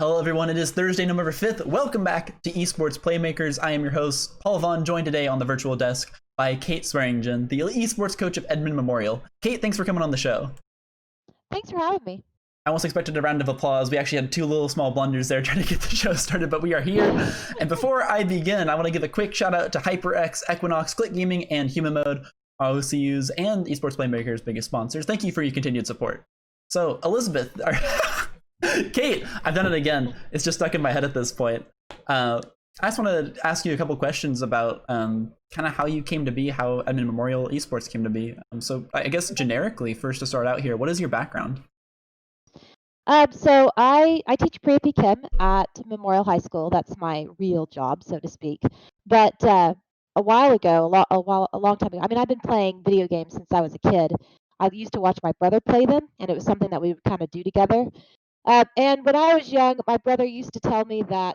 Hello everyone, it is Thursday, November 5th. Welcome back to Esports Playmakers. I am your host, Paul Vaughan, joined today on the virtual desk by Kate Swearingen, the Esports Coach of Edmond Memorial. Kate, thanks for coming on the show. Thanks for having me. I almost expected a round of applause. We actually had two little small blunders there trying to get the show started, but we are here. And before I begin, I want to give a quick shout out to HyperX, Equinox, Click Gaming, and Human Mode, our OCUs, and Esports Playmakers' biggest sponsors. Thank you for your continued support. So, Elizabeth... Kate, I've done it again. It's just stuck in my head at this point. I just want to ask you a couple questions about kind of how you came to be, how Edmond Memorial Esports came to be. So I guess generically, first to start out here, what is your background? So I teach pre-AP Chem at Memorial High School. That's my real job, so to speak. But a while ago, a long time ago, I mean, I've been playing video games since I was a kid. I used to watch my brother play them, and it was something that we would kind of do together. And when I was young, my brother used to tell me that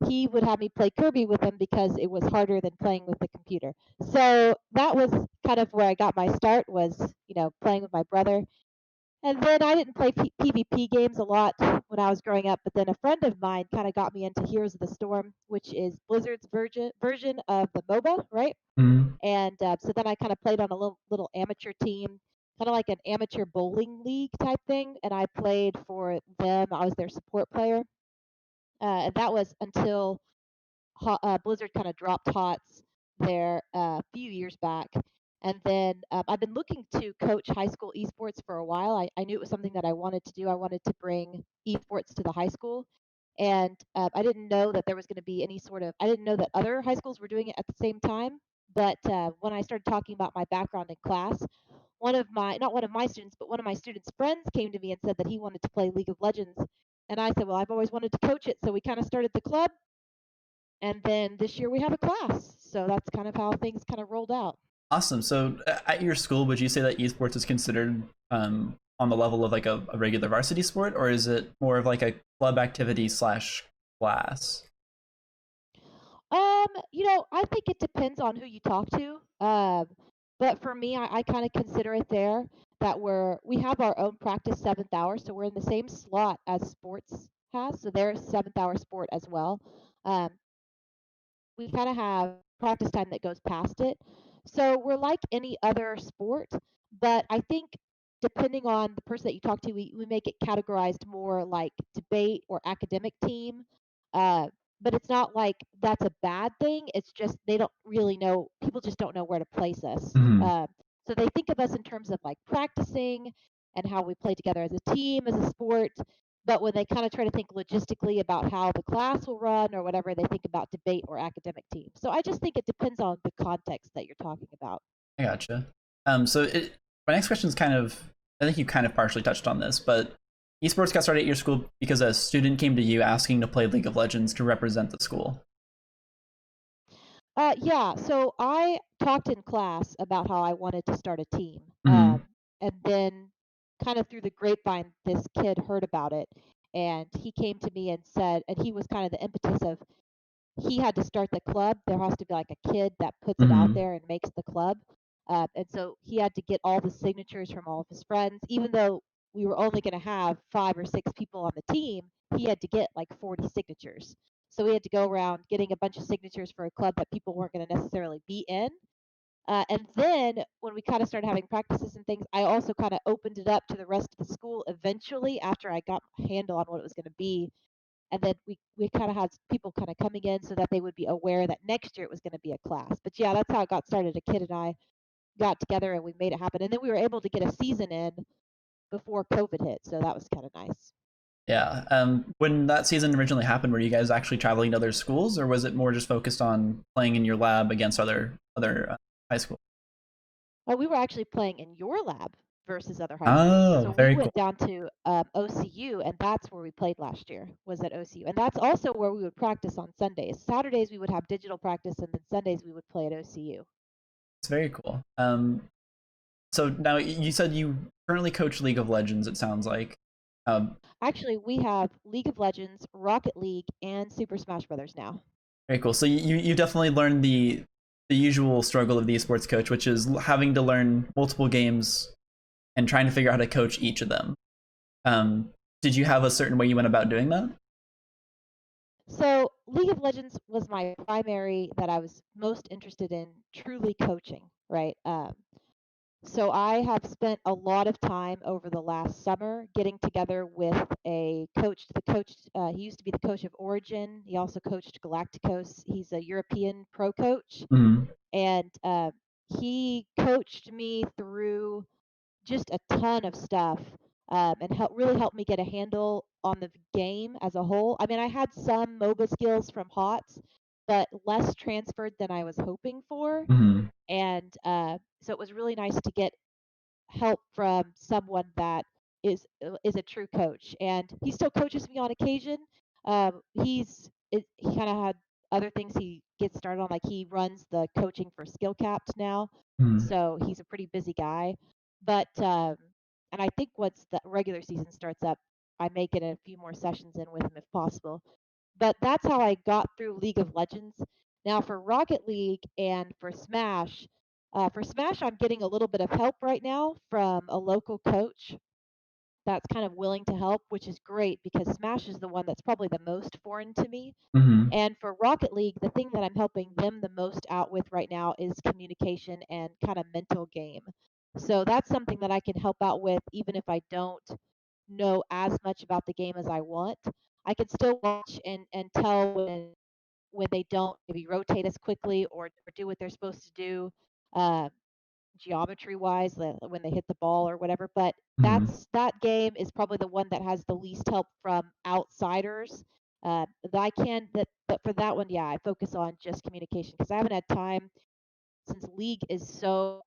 he would have me play Kirby with him because it was harder than playing with the computer. So that was kind of where I got my start, was, playing with my brother. And then I didn't play PvP games a lot when I was growing up, but then a friend of mine kind of got me into Heroes of the Storm, which is Blizzard's version of the MOBA, right? Mm-hmm. And so then I kind of played on a little amateur team, kind of like an amateur bowling league type thing, and I played for them. I was their support player, and that was until Blizzard kind of dropped HOTS there a few years back. And then I've been looking to coach high school esports for a while. I knew it was something that I wanted to do. I wanted to bring esports to the high school. And I didn't know that there was going to be I didn't know that other high schools were doing it at the same time. But when I started talking about my background in class, not one of my students, but one of my students' friends came to me and said that he wanted to play League of Legends. And I said, well, I've always wanted to coach it. So we kind of started the club. And then this year we have a class. So that's kind of how things kind of rolled out. Awesome. So at your school, would you say that esports is considered on the level of like a regular varsity sport, or is it more of like a club activity / class? I think it depends on who you talk to. But for me, I kind of consider it there that we have our own practice 7th hour, so we're in the same slot as sports has. So they're 7th hour sport as well. We kind of have practice time that goes past it. So we're like any other sport, but I think depending on the person that you talk to, we make it categorized more like debate or academic team. But it's not like that's a bad thing. It's just they don't really know. People just don't know where to place us. Mm-hmm. So they think of us in terms of like practicing and how we play together as a team, as a sport. But when they kind of try to think logistically about how the class will run or whatever, they think about debate or academic team. So I just think it depends on the context that you're talking about. I gotcha. My next question is I think you kind of partially touched on this, but esports got started at your school because a student came to you asking to play League of Legends to represent the school. Yeah, so I talked in class about how I wanted to start a team. Mm-hmm. And then kind of through the grapevine, this kid heard about it, and he came to me and said, and he was kind of the impetus of, he had to start the club. There has to be like a kid that puts it out there and makes the club. And so he had to get all the signatures from all of his friends. Even though we were only going to have 5 or 6 people on the team, he had to get like 40 signatures. So we had to go around getting a bunch of signatures for a club that people weren't going to necessarily be in. And then when we kind of started having practices and things, I also kind of opened it up to the rest of the school eventually after I got a handle on what it was going to be. And then we kind of had people kind of coming in so that they would be aware that next year it was going to be a class. But yeah, that's how it got started. A kid and I got together and we made it happen. And then we were able to get a season in before COVID hit. So that was kind of nice. Yeah. When that season originally happened, were you guys actually traveling to other schools, or was it more just focused on playing in your lab against other high schools? Well, we were actually playing in your lab versus other high schools. So very we went cool. down to OCU, and that's where we played last year, was at OCU. And that's also where we would practice on Sundays. Saturdays we would have digital practice, and then Sundays we would play at OCU. It's very cool. So now you said you currently coach League of Legends, it sounds like. Actually, we have League of Legends, Rocket League, and Super Smash Brothers now. Very cool. So you definitely learned the usual struggle of the esports coach, which is having to learn multiple games and trying to figure out how to coach each of them. Did you have a certain way you went about doing that? So League of Legends was my primary that I was most interested in truly coaching, right? So I have spent a lot of time over the last summer getting together with a coach. The coach, he used to be the coach of Origin. He also coached Galacticos. He's a European pro coach, Mhm. and he coached me through just a ton of stuff, and really helped me get a handle on the game as a whole. I mean, I had some MOBA skills from HOTS, but less transferred than I was hoping for. Mhm. And so it was really nice to get help from someone that is a true coach, and he still coaches me on occasion. He kind of had other things he gets started on, like he runs the coaching for Skill Capped now, Mhm. so he's a pretty busy guy. But and I think once the regular season starts up, I may get a few more sessions in with him if possible. But that's how I got through League of Legends. Now for Rocket League and for Smash, I'm getting a little bit of help right now from a local coach that's kind of willing to help, which is great because Smash is the one that's probably the most foreign to me. Mhm. And for Rocket League, the thing that I'm helping them the most out with right now is communication and kind of mental game. So that's something that I can help out with even if I don't know as much about the game as I want. I can still watch and tell when they don't maybe rotate as quickly or do what they're supposed to do. Uh, Geometry wise, when they hit the ball or whatever. But Mhm. that game is probably the one that has the least help from outsiders. That I can that But for that one, yeah, I focus on just communication because I haven't had time since League is so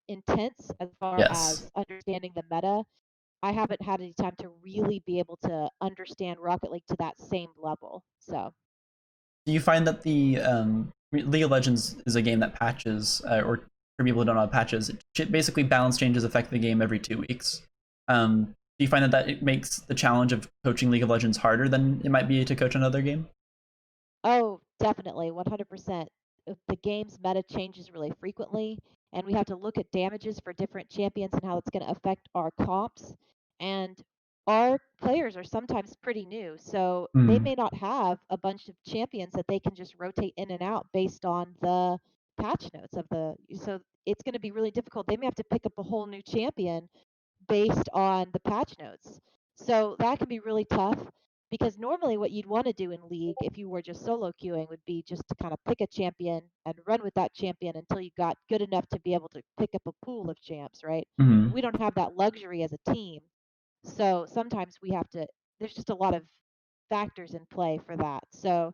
intense as far Yes. as understanding the meta. I haven't had any time to really be able to understand Rocket League to that same level. So. Do you find that the League of Legends is a game that patches, or for people who don't know, patches, basically balance changes affect the game every 2 weeks. Do you find that it makes the challenge of coaching League of Legends harder than it might be to coach another game? Oh, definitely, 100%. The game's meta changes really frequently, and we have to look at damages for different champions and how it's going to affect our comps. And our players are sometimes pretty new, so they Mm. may not have a bunch of champions that they can just rotate in and out based on the patch notes of the. So it's going to be really difficult. They may have to pick up a whole new champion based on the patch notes. So that can be really tough because normally what you'd want to do in League if you were just solo queuing would be just to kind of pick a champion and run with that champion until you got good enough to be able to pick up a pool of champs, right? Mm. We don't have that luxury as a team. So sometimes there's just a lot of factors in play for that. So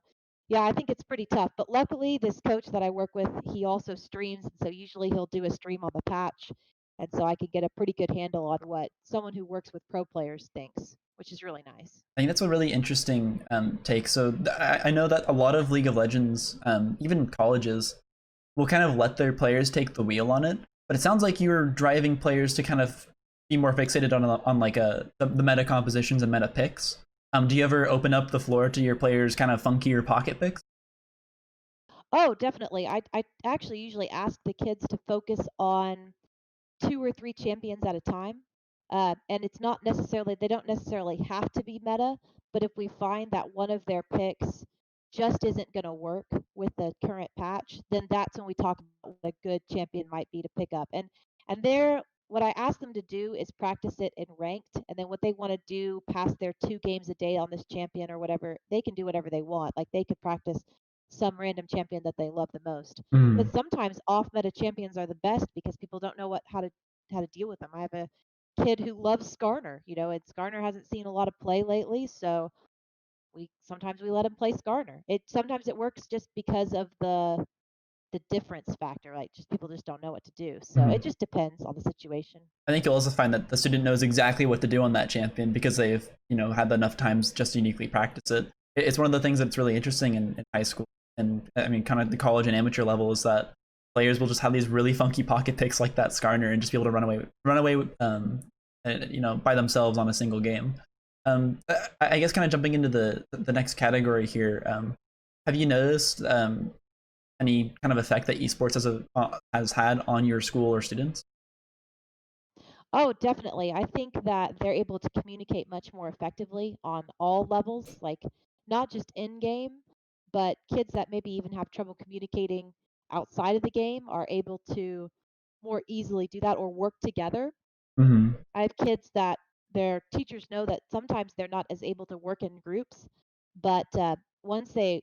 yeah, I think it's pretty tough. But luckily, this coach that I work with, he also streams. And so usually he'll do a stream on the patch. And so I can get a pretty good handle on what someone who works with pro players thinks, which is really nice. I think that's a really interesting take. So I know that a lot of League of Legends, even colleges, will kind of let their players take the wheel on it. But it sounds like you're driving players to kind of be more fixated on like the meta compositions and meta picks. Do you ever open up the floor to your players' kind of funkier pocket picks? Oh, definitely. I actually usually ask the kids to focus on 2 or 3 champions at a time. And it's not necessarily, they don't necessarily have to be meta, but if we find that one of their picks just isn't going to work with the current patch, then that's when we talk about what a good champion might be to pick up. And what I ask them to do is practice it in ranked, and then what they want to do past their 2 games a day on this champion or whatever, they can do whatever they want. Like they could practice some random champion that they love the most. Mm. But sometimes off meta champions are the best because people don't know how to deal with them. I have a kid who loves Skarner, and Skarner hasn't seen a lot of play lately, so we let him play Skarner. Sometimes it works just because of the difference factor, like just people just don't know what to do. So it Mhm. just depends on the situation. I think you'll also find that the student knows exactly what to do on that champion because they've had enough times just to uniquely practice it. It's one of the things that's really interesting in high school, and I mean kind of the college and amateur level, is that players will just have these really funky pocket picks like that Skarner and just be able to run away by themselves on a single game. I guess kind of jumping into the next category here. Have you noticed any kind of effect that esports has had on your school or students? Oh, definitely. I think that they're able to communicate much more effectively on all levels. Like not just in game, but kids that maybe even have trouble communicating outside of the game are able to more easily do that or work together. Hmm. I have kids that their teachers know that sometimes they're not as able to work in groups, but once they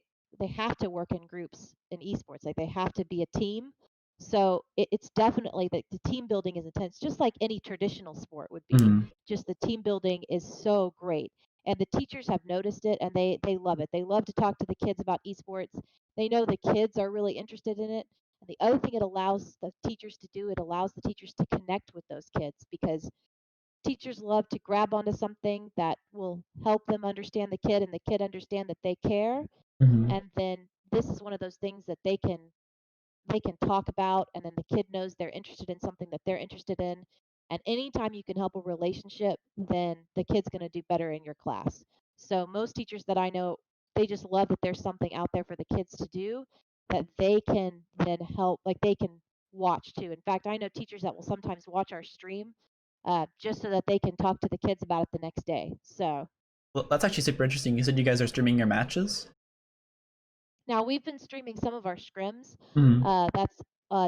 have to work in groups in esports, like they have to be a team. So it's definitely that the team building is intense, just like any traditional sport would be. Hmm. Just the team building is so great, and the teachers have noticed it, and they love it. They love to talk to the kids about esports. They know the kids are really interested in it. And the other thing it allows the teachers to do, it allows the teachers to connect with those kids because teachers love to grab onto something that will help them understand the kid and the kid understand that they care, Hmm. and then this is one of those things that they can talk about, and then the kid knows they're interested in something that they're interested in, and anytime you can help a relationship, then the kid's going to do better in your class. So most teachers that I know, they just love that there's something out there for the kids to do that they can then help, like they can watch too. In fact, I know teachers that will sometimes watch our stream just so that they can talk to the kids about it the next day. So Well, that's actually super interesting. You said you guys are streaming your matches. now we've been streaming some of our scrims. Hmm. That's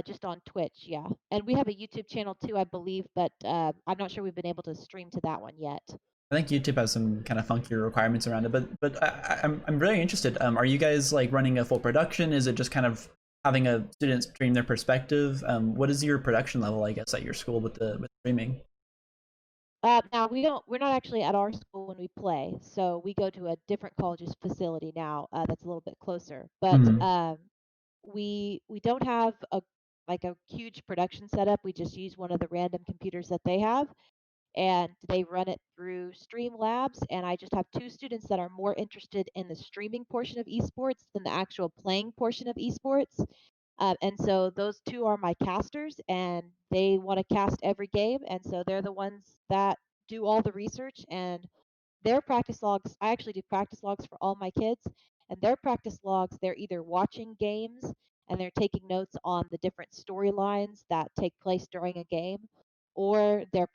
just on Twitch, yeah. And we have a YouTube channel too, I believe, but I'm not sure we've been able to stream to that one yet. I think YouTube has some kind of funkier requirements around it, but I'm really interested. Are you guys like running a full production? Is it just kind of having a student stream their perspective? What is your production level, I guess, at your school with the with streaming? Now we're not actually at our school when we play, so we go to a different college's facility now that's a little bit closer. But Hmm. we don't have a like a huge production setup. We just use one of the random computers that they have, and they run it through Streamlabs. And I just have two students that are more interested in the streaming portion of esports than the actual playing portion of esports. And so those two are my casters, and they want to cast every game. And so they're the ones that do all the research and their practice logs. I actually do practice logs for all my kids, and their practice logs, they're either watching games and they're taking notes on the different storylines that take place during a game, or they're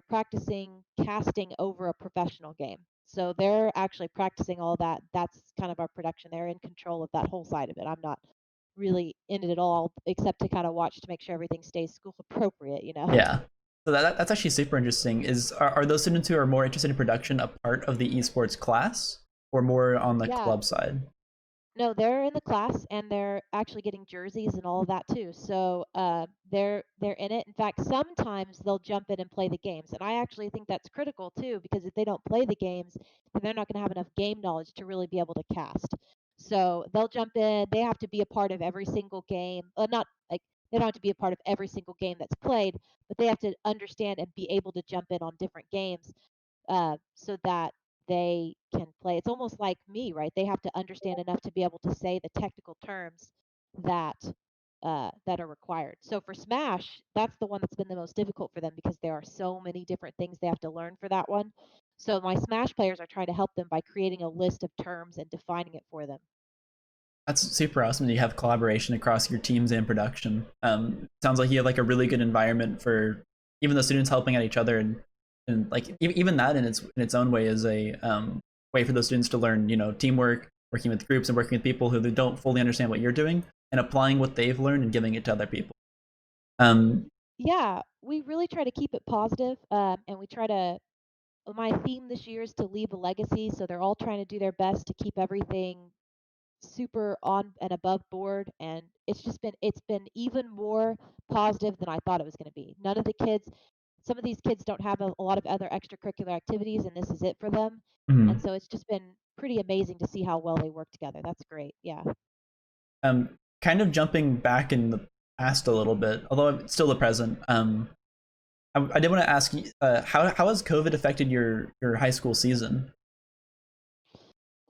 practicing casting over a professional game. So they're actually practicing all that. That's kind of our production. They're in control of that whole side of it. I'm not really in it at all, except to kind of watch to make sure everything stays school appropriate. Yeah. So that's actually super interesting. Are those students who are more interested in production a part of the esports class or more on the Yeah, club side? no, they're in the class and they're actually getting jerseys and all of that too. So they're in it. In fact, sometimes they'll jump in and play the games, and I actually think that's critical too because if they don't play the games, then they're not going to have enough game knowledge to really be able to cast. So they'll jump in. They have to be a part of every single game. Not like they don't have to be a part of every single game that's played, but they have to understand and be able to jump in on different games so that they can play. It's almost like me, right? They have to understand enough to be able to say the technical terms that that are required. So for Smash, that's the one that's been the most difficult for them because there are so many different things they have to learn for that one. So my Smash players are trying to help them by creating a list of terms and defining it for them. That's super awesome that you have collaboration across your teams and production. Sounds like you have like a really good environment for even the students helping out each other, and like even that in its own way is a way for those students to learn, teamwork, working with groups, and working with people who don't fully understand what you're doing, and applying what they've learned and giving it to other people. Um, Yeah, we really try to keep it positive, and we try to. My theme this year is to leave a legacy, so they're all trying to do their best to keep everything super on and above board, and it's been even more positive than I thought it was going to be. None of the kids Some of these kids don't have a lot of other extracurricular activities, and this is it for them. And mhm. so it's just been pretty amazing to see how well they work together. That's great. Yeah. Kind of jumping back in the past a little bit, although it's still the present. I did want to ask you, how has COVID affected your high school season?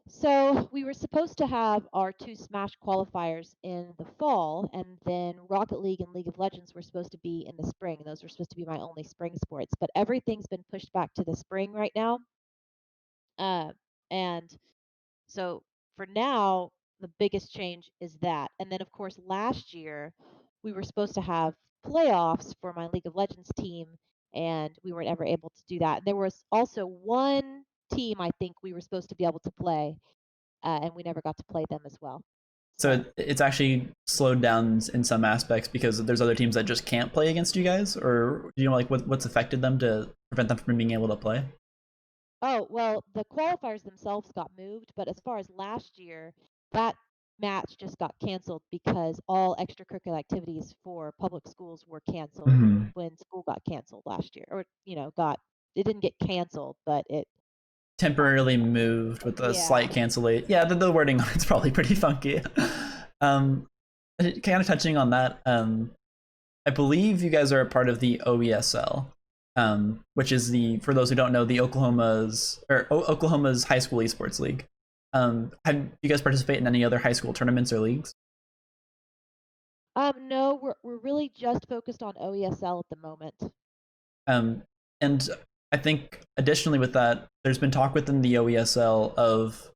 So we were supposed to have our two Smash qualifiers in the fall, and then Rocket League and League of Legends were supposed to be in the spring. Those were supposed to be my only spring sports, but everything's been pushed back to the spring right now. Uh, and So for now, the biggest change is that. And then, of course, last year, we were supposed to have playoffs for my League of Legends team, and we weren't ever able to do that. There was also one team I think we were supposed to be able to play, and we never got to play them as well. So it's actually slowed down in some aspects because there's other teams that just can't play against you guys, or you know, like what's affected them to prevent them from being able to play? Oh, well, the qualifiers themselves got moved, but as far as last year, that match just got canceled because all extracurricular activities for public schools were canceled Mm-hmm. when school got canceled last year. Or, got it didn't get canceled, but it got Temporarily moved with a yeah. slight cancellation. Yeah, the wording on it's probably pretty funky. um, kind of touching on that, I believe you guys are a part of the OESL, which is for those who don't know, the Oklahoma's High School Esports League. Have you guys participate in any other high school tournaments or leagues? No, we're really just focused on OESL at the moment. Um, and I think additionally with that, there's been talk within the OESL of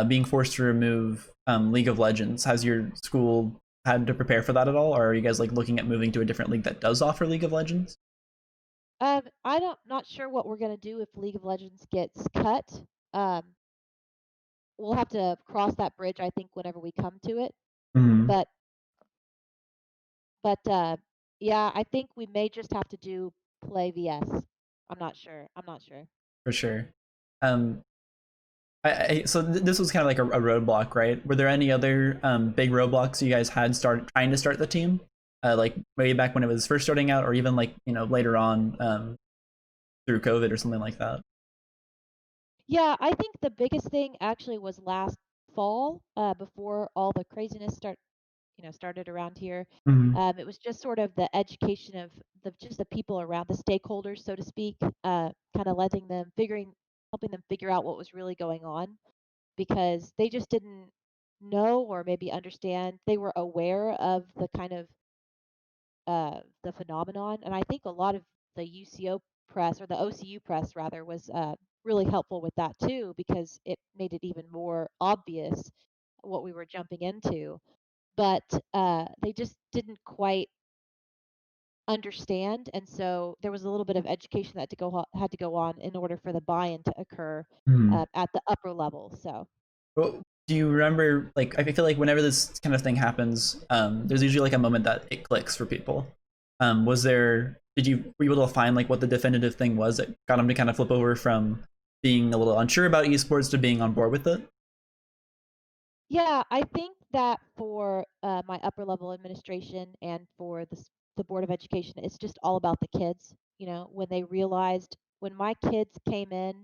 being forced to remove League of Legends. Has your school had to prepare for that at all, or are you guys like looking at moving to a different league that does offer League of Legends? Not sure what we're gonna do if League of Legends gets cut. Um, we'll have to cross that bridge, I think, whenever we come to it. Mm-hmm. But yeah, I think we may just have to do play VS. I'm not sure. For sure. Um, so this was kind of like a roadblock, right? Were there any other big roadblocks you guys had trying to start the team, like way back when it was first starting out, or even like later on through COVID or something like that? Yeah, I think the biggest thing actually was last fall, before all the craziness started around here. Mm-hmm. It was just sort of the education of the people around the stakeholders, so to speak, kind of helping them figure out what was really going on because they just didn't know or maybe understand. They were aware of the kind of the phenomenon, and I think a lot of the UCO press or the OCU press rather was really helpful with that too because it made it even more obvious what we were jumping into. But they just didn't quite understand, and so there was a little bit of education that had to go on in order for the buy-in to occur Mm-hmm. at the upper level. So Well, do you remember, like, I feel like whenever this kind of thing happens, there's usually like a moment that it clicks for people. Were you able to find like what the definitive thing was that got them to kind of flip over from being a little unsure about esports to being on board with it? yeah, I think that for my upper level administration and for the Board of Education, it's just all about the kids. When they realized when my kids came in,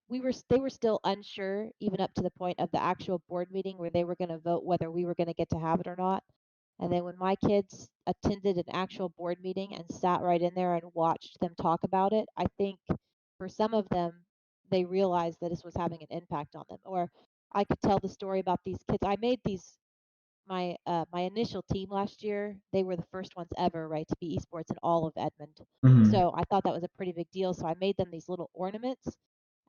they were still unsure even up to the point of the actual board meeting where they were going to vote whether we were going to get to have it or not. And then when my kids attended an actual board meeting and sat right in there and watched them talk about it, I think for some of them, they realized that this was having an impact on them. Or I could tell the story about these kids. I made my initial team last year. They were the first ones ever, right, to be esports in all of Edmond. Mm-hmm. So I thought that was a pretty big deal. So I made them these little ornaments,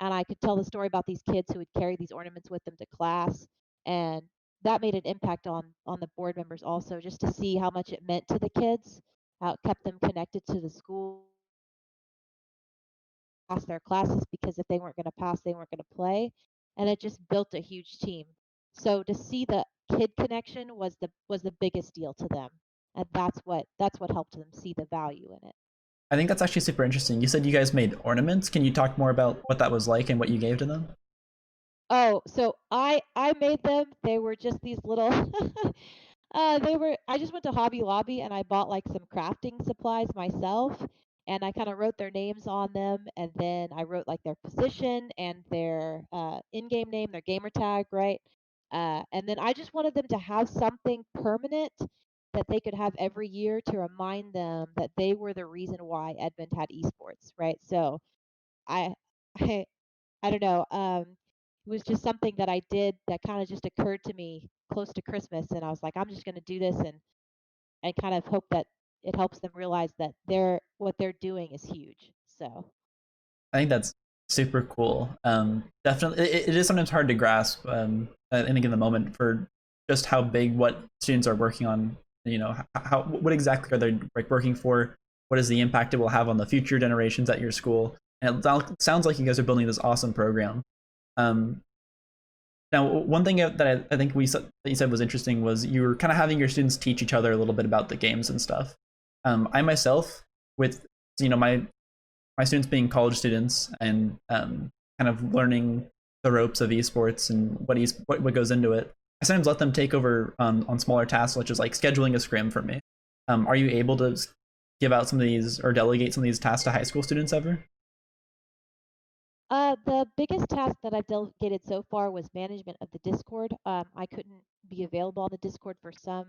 and I could tell the story about these kids who would carry these ornaments with them to class, and that made an impact on the board members also, just to see how much it meant to the kids, how it kept them connected to the school, pass their classes because if they weren't going to pass, they weren't going to play, and it just built a huge team. So to see the kid connection was the biggest deal to them, and that's what helped them see the value in it. I think that's actually super interesting. You said you guys made ornaments. Can you talk more about what that was like and what you gave to them? Oh, so I made them. They were just these little I just went to Hobby Lobby and I bought like some crafting supplies myself, and I kind of wrote their names on them, and then I wrote like their position and their in-game name, their gamer tag, right? And then I just wanted them to have something permanent that they could have every year to remind them that they were the reason why Edmond had esports, right? So I I I don't know. It was just something that I did that kind of just occurred to me close to Christmas, and I was like, I'm just going to do this and kind of hope that it helps them realize that what they're doing is huge. So I think that's super cool. Definitely, it is sometimes hard to grasp. I think in the moment for just how big what students are working on. What exactly are they like working for? What is the impact it will have on the future generations at your school? And it sounds like you guys are building this awesome program. Um, Now, one thing that I think that you said was interesting was you were kind of having your students teach each other a little bit about the games and stuff. I myself, with my students being college students and kind of learning the ropes of esports and what goes into it, I sometimes let them take over on smaller tasks, such as like scheduling a scrim for me. Are you able to give out some of these or delegate some of these tasks to high school students ever? The biggest task that I've delegated so far was management of the Discord. I couldn't be available on the Discord for some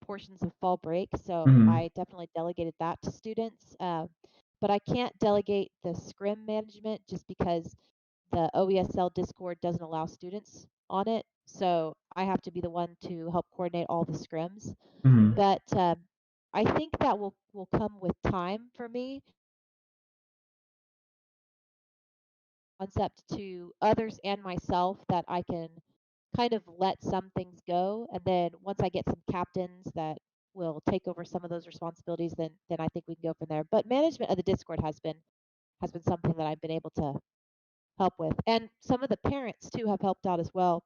portions of fall break, so Hmm. I definitely delegated that to students. But I can't delegate the scrim management just because the OESL Discord doesn't allow students on it. So I have to be the one to help coordinate all the scrims. Hmm. But I think that will come with time for me. Concept to others and myself that I can kind of let some things go, and then once I get some captains that will take over some of those responsibilities, then I think we can go from there. But management of the Discord has been something that I've been able to help with, and some of the parents too have helped out as well.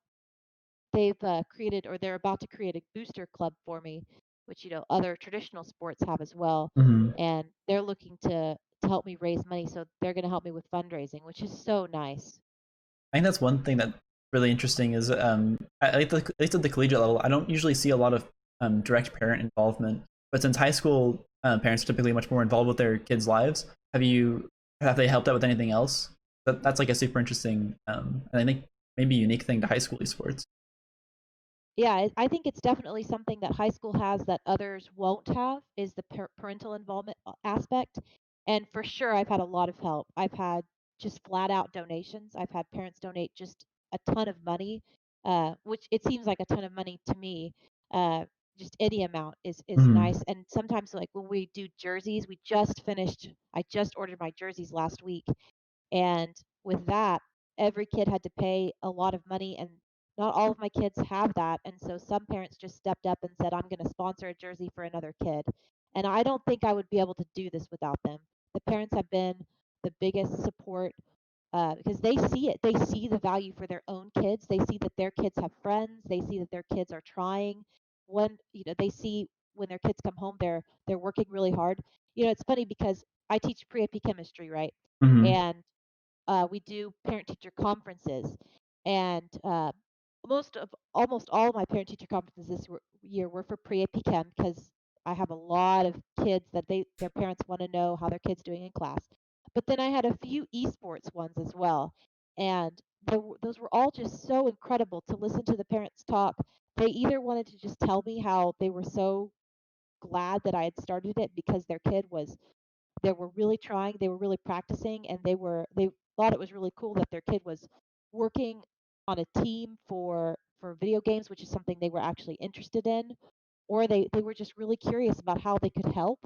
They've created, or they're about to create, a booster club for me, which other traditional sports have as well, Hmm. and they're looking to help me raise money, so they're going to help me with fundraising, which is so nice. I think that's one thing that's really interesting is at least at the collegiate level, I don't usually see a lot of direct parent involvement. But since high school parents are typically much more involved with their kids' lives, have they helped out with anything else? That's like a super interesting and I think maybe unique thing to high school esports. Yeah, I think it's definitely something that high school has that others won't have, is the parental involvement aspect. And for sure, I've had a lot of help. I've had just flat out donations. I've had parents donate just a ton of money, which it seems like a ton of money to me. Uh, just any amount is Hmm. nice. And sometimes, like when we do jerseys, I just ordered my jerseys last week, and with that, every kid had to pay a lot of money, and not all of my kids have that. And so some parents just stepped up and said, I'm going to sponsor a jersey for another kid. And I don't think I would be able to do this without them. The parents have been the biggest support because they see it. They see the value for their own kids. They see that their kids have friends. They see that their kids are trying. They see when their kids come home, they're working really hard. It's funny because I teach pre-AP chemistry, right? Hmm. And we do parent teacher conferences, and almost all of my parent teacher conferences year were for pre-AP Chem, because I have a lot of kids that their parents want to know how their kids doing in class. But then I had a few esports ones as well, and those were all just so incredible to listen to the parents talk. They either wanted to just tell me how they were so glad that I had started it because their kid was they were really trying, they were really practicing, and they thought it was really cool that their kid was working on a team for video games, which is something they were actually interested in, or they were just really curious about how they could help,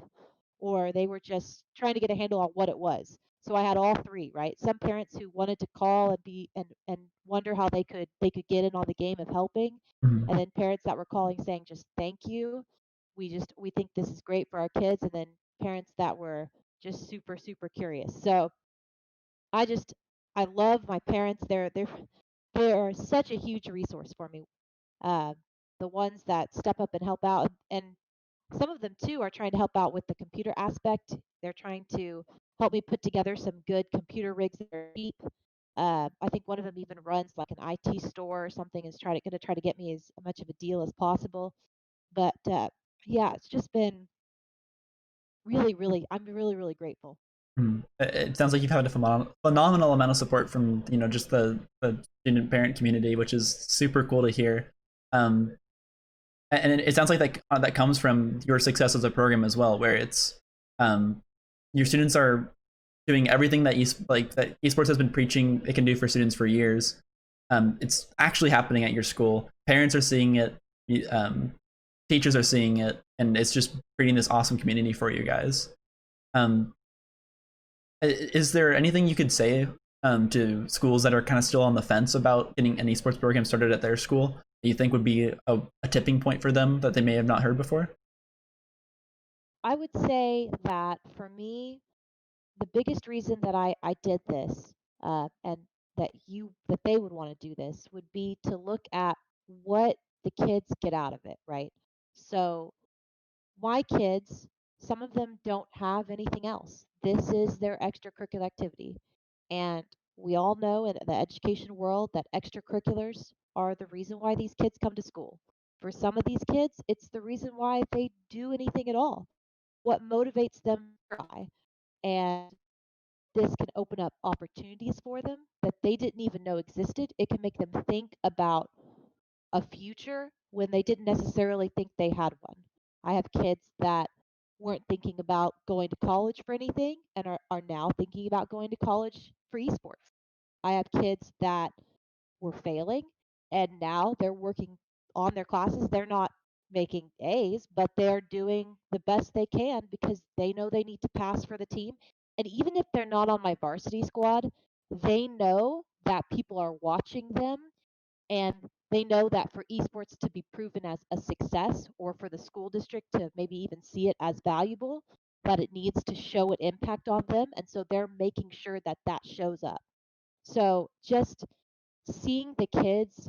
or they were just trying to get a handle on what it was. So I had all three, right? Some parents who wanted to call and wonder how they could get in on the game of helping, Hmm. and then parents that were calling saying just thank you. We think this is great for our kids, and then parents that were just super super curious. So I just I love my parents. They're such a huge resource for me. Uh, the ones that step up and help out, and some of them too are trying to help out with the computer aspect. They're trying to help me put together some good computer rigs that are cheap. I think one of them even runs like an IT store or something, is going to try to get me as much of a deal as possible. But yeah, it's just been really, really, I'm really, really grateful. It sounds like you've had a phenomenal amount of support from just the student parent community, which is super cool to hear. Um, and it sounds like that comes from your success as a program as well, where it's um, your students are doing everything that esports has been preaching it can do for students for years. It's actually happening at your school. Parents are seeing it, um, teachers are seeing it, and it's just creating this awesome community for you guys. Um, is there anything you could say to schools that are kind of still on the fence about getting an esports program started at their school that you think would be a tipping point for them that they may have not heard before? I would say that for me, the biggest reason that I did this, and that they would want to do this would be to look at what the kids get out of it, right? So my kids, some of them don't have anything else. This is their extracurricular activity. And we all know in the education world that extracurriculars are the reason why these kids come to school. For some of these kids, it's the reason why they do anything at all. What motivates them to try. And this can open up opportunities for them that they didn't even know existed. It can make them think about a future when they didn't necessarily think they had one. I have kids that weren't thinking about going to college for anything and are now thinking about going to college for esports. I have kids that were failing and now they're working on their classes. They're not making A's, but they're doing the best they can because they know they need to pass for the team. And even if they're not on my varsity squad, they know that people are watching them and they know that for esports to be proven as a success or for the school district to maybe even see it as valuable, that it needs to show an impact on them. And so they're making sure that that shows up. So just seeing the kids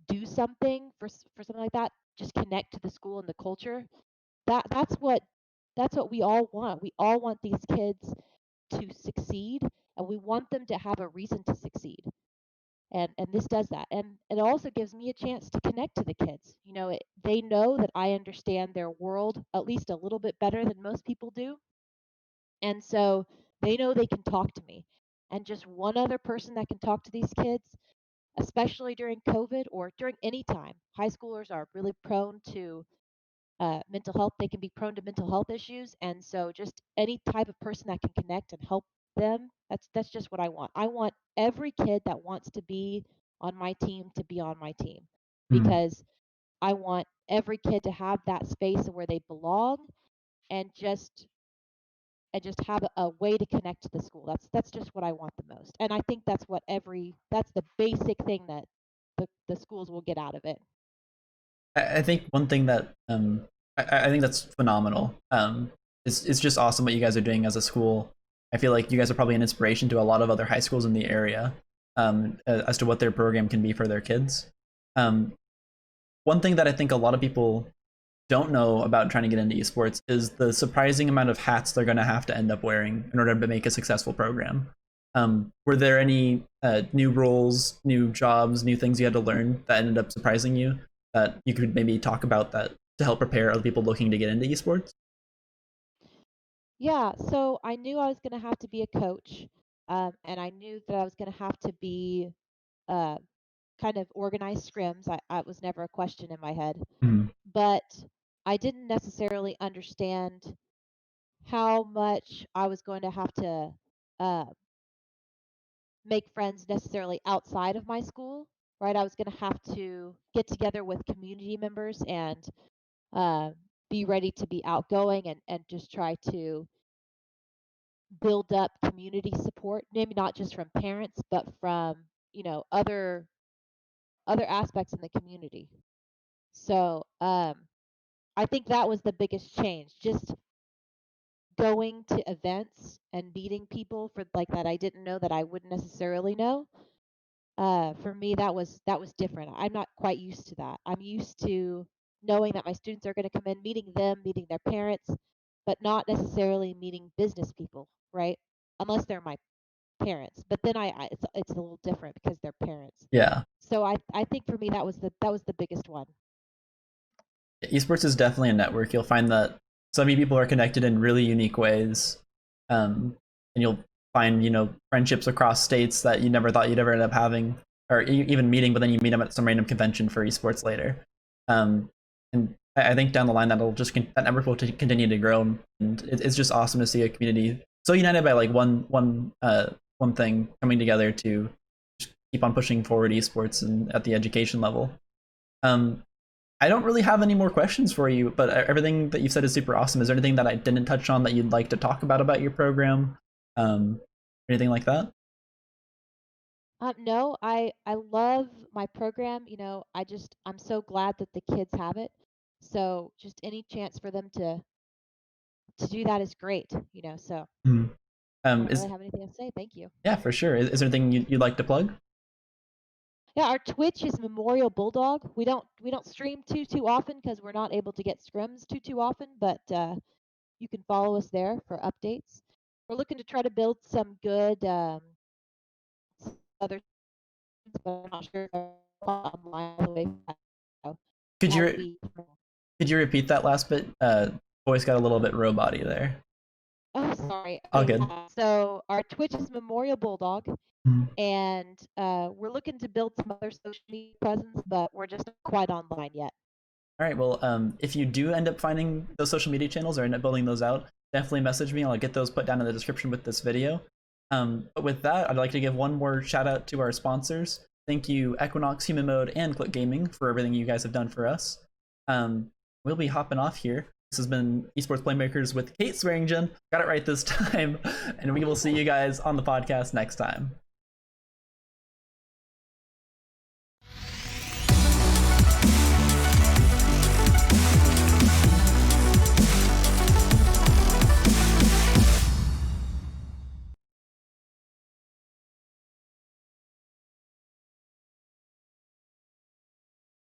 do something for something like that, just connect to the school and the culture. That's what we all want. We all want these kids to succeed, and we want them to have a reason to succeed. And this does that, and it also gives me a chance to connect to the kids. They know that I understand their world at least a little bit better than most people do, and so they know they can talk to me. And just one other person that can talk to these kids, especially during COVID or during any time. High schoolers are really prone to mental health. They can be prone to mental health issues, and so just any type of person that can connect and help them. That's just what I want. I want every kid that wants to be on my team to be on my team Mm. because I want every kid to have that space where they belong and just have a way to connect to the school. That's just what I want the most. And I think that's the basic thing that the schools will get out of it. I think one thing that I think that's phenomenal. It's just awesome what you guys are doing as a school. I feel like you guys are probably an inspiration to a lot of other high schools in the area, as to what their program can be for their kids. Um, One thing that I think a lot of people don't know about trying to get into esports is the surprising amount of hats they're going to have to end up wearing in order to make a successful program. Were there any new roles, new jobs, new things you had to learn that ended up surprising you that you could maybe talk about that to help prepare other people looking to get into esports? Yeah, so I knew I was going to have to be a coach, and I knew that I was going to have to be uh, kind of organize scrims. I was never a question in my head, Mm. but I didn't necessarily understand how much I was going to have to uh, make friends necessarily outside of my school, right? I was going to have to get together with community members and uh, be ready to be outgoing and just try to build up community support, maybe not just from parents, but from other aspects in the community. So I think that was the biggest change, just going to events and meeting people for like that I didn't know that I wouldn't necessarily know. For me, that was different. I'm not quite used to that. I'm used to knowing that my students are going to come in, meeting them, meeting their parents, but not necessarily meeting business people, right? Unless they're my parents. But then it's a little different because they're parents. Yeah, So I think for me that was the biggest one. esports is definitely a network. You'll find that so many people are connected in really unique ways, and you'll find friendships across states that you never thought you'd ever end up having, or even meeting. But then you meet them at some random convention for esports later, and I think down the line that'll just that network will continue to grow, and it's just awesome to see a community so united by like one thing coming together to keep on pushing forward esports and at the education level. Um, I don't really have any more questions for you, but everything that you've said is super awesome. Is there anything that I didn't touch on that you'd like to talk about your program? Um, Anything like that? No, I love my program. I'm so glad that the kids have it. So just any chance for them to do that is great. So Mhm. I don't Is really have anything to say. Thank you. yeah, for sure. Is there anything you'd like to plug? Yeah, our Twitch is Memorial Bulldog. We don't stream too often because we're not able to get scrims too often, but you can follow us there for updates. We're looking to try to build some good other things, but I'm not sure if I'm online all the way. So Could that would you be. could you repeat that last bit? Voice got a little bit robot-y there. Oh, sorry. All good. So our Twitch is Memorial Bulldog, Mhm. and we're looking to build some other social media presence, but we're just not quite online yet. All right. Well, if you do end up finding those social media channels or end up building those out, definitely message me. I'll get those put down in the description with this video. But with that, I'd like to give one more shout out to our sponsors. Thank you, Equinox, Human Mode, and Click Gaming for everything you guys have done for us. We'll be hopping off here. This has been Esports Playmakers with Kate Swearingen. Got it right this time. And we will see you guys on the podcast next time.